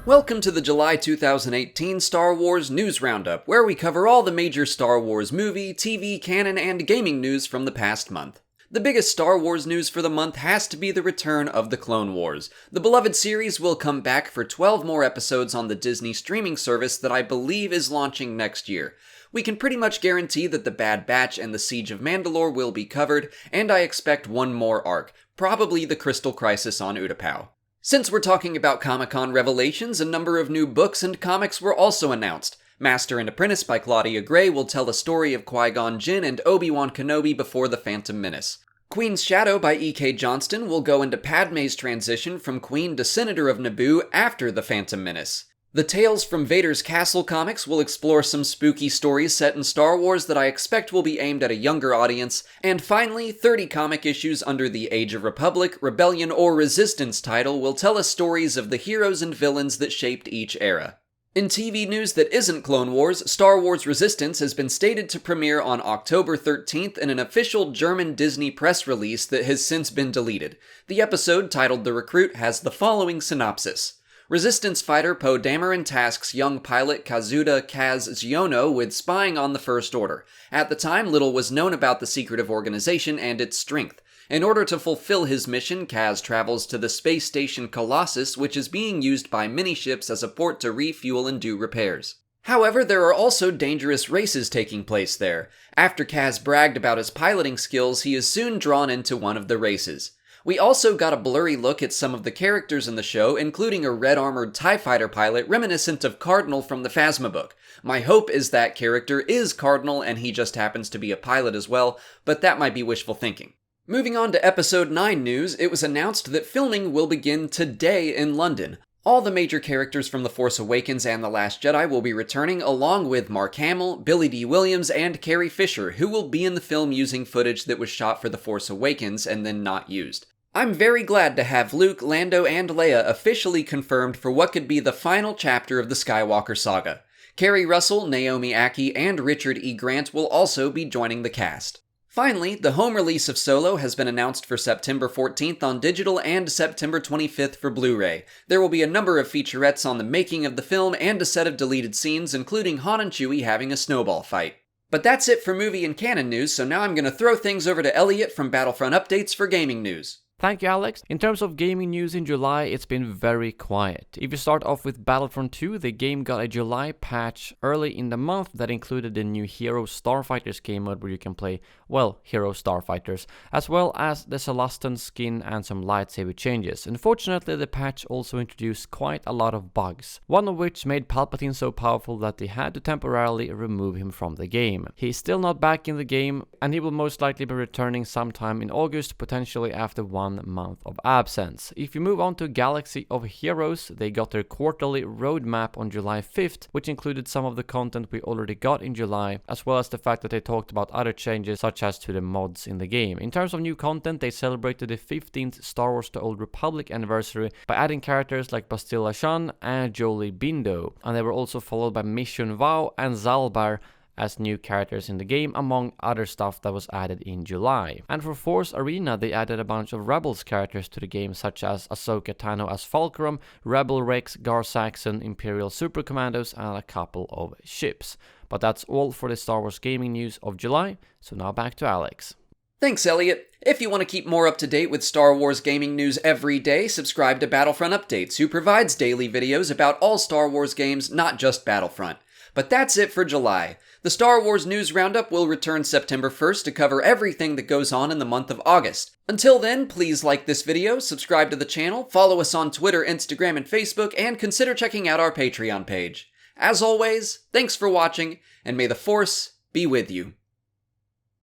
Welcome to the July 2018 Star Wars News Roundup, where we cover all the major Star Wars movie, TV, canon, and gaming news from the past month. The biggest Star Wars news for the month has to be the return of the Clone Wars. The beloved series will come back for 12 more episodes on the Disney streaming service that I believe is launching next year. We can pretty much guarantee that the Bad Batch and the Siege of Mandalore will be covered, and I expect one more arc, probably the Crystal Crisis on Utapau. Since we're talking about Comic-Con revelations, a number of new books and comics were also announced. Master and Apprentice by Claudia Gray will tell the story of Qui-Gon Jinn and Obi-Wan Kenobi before the Phantom Menace. Queen's Shadow by E.K. Johnston will go into Padme's transition from Queen to Senator of Naboo after the Phantom Menace. The Tales from Vader's Castle comics will explore some spooky stories set in Star Wars that I expect will be aimed at a younger audience, and finally, 30 comic issues under the Age of Republic, Rebellion, or Resistance title will tell us stories of the heroes and villains that shaped each era. In TV news that isn't Clone Wars, Star Wars Resistance has been stated to premiere on October 13th in an official German Disney press release that has since been deleted. The episode, titled The Recruit, has the following synopsis. Resistance fighter Poe Dameron tasks young pilot Kazuda Kaz Ziono with spying on the First Order. At the time, little was known about the secretive organization and its strength. In order to fulfill his mission, Kaz travels to the space station Colossus, which is being used by many ships as a port to refuel and do repairs. However, there are also dangerous races taking place there. After Kaz bragged about his piloting skills, he is soon drawn into one of the races. We also got a blurry look at some of the characters in the show, including a red-armored TIE fighter pilot reminiscent of Cardinal from the Phasma book. My hope is that character is Cardinal and he just happens to be a pilot as well, but that might be wishful thinking. Moving on to Episode 9 news, it was announced that filming will begin today in London. All the major characters from The Force Awakens and The Last Jedi will be returning, along with Mark Hamill, Billy Dee Williams, and Carrie Fisher, who will be in the film using footage that was shot for The Force Awakens and then not used. I'm very glad to have Luke, Lando, and Leia officially confirmed for what could be the final chapter of the Skywalker saga. Kerry Russell, Naomi Ackie, and Richard E. Grant will also be joining the cast. Finally, the home release of Solo has been announced for September 14th on digital and September 25th for Blu-ray. There will be a number of featurettes on the making of the film and a set of deleted scenes, including Han and Chewie having a snowball fight. But that's it for movie and canon news, so now I'm going to throw things over to Elliot from Battlefront Updates for gaming news. Thank you, Alex. In terms of gaming news in July, it's been very quiet. If you start off with Battlefront 2, the game got a July patch early in the month that included the new Hero Starfighters game mode where you can play, well, Hero Starfighters, as well as the Celestan skin and some lightsaber changes. Unfortunately, the patch also introduced quite a lot of bugs, one of which made Palpatine so powerful that they had to temporarily remove him from the game. He's still not back in the game, and he will most likely be returning sometime in August, potentially after 1 month of absence. If you move on to Galaxy of Heroes, they got their quarterly roadmap on July 5th, which included some of the content we already got in July, as well as the fact that they talked about other changes such as to the mods in the game. In terms of new content, they celebrated the 15th Star Wars The Old Republic anniversary by adding characters like Bastilla Shan and Jolie Bindo, and they were also followed by Mission Vow and Zalbar as new characters in the game, among other stuff that was added in July. And for Force Arena, they added a bunch of Rebels characters to the game, such as Ahsoka Tano as Fulcrum, Rebel Rex, Gar Saxon, Imperial Super Commandos, and a couple of ships. But that's all for the Star Wars gaming news of July, so now back to Alex. Thanks, Elliot. If you want to keep more up to date with Star Wars gaming news every day, subscribe to Battlefront Updates, who provides daily videos about all Star Wars games, not just Battlefront. But that's it for July. The Star Wars News Roundup will return September 1st to cover everything that goes on in the month of August. Until then, please like this video, subscribe to the channel, follow us on Twitter, Instagram, and Facebook, and consider checking out our Patreon page. As always, thanks for watching, and may the Force be with you.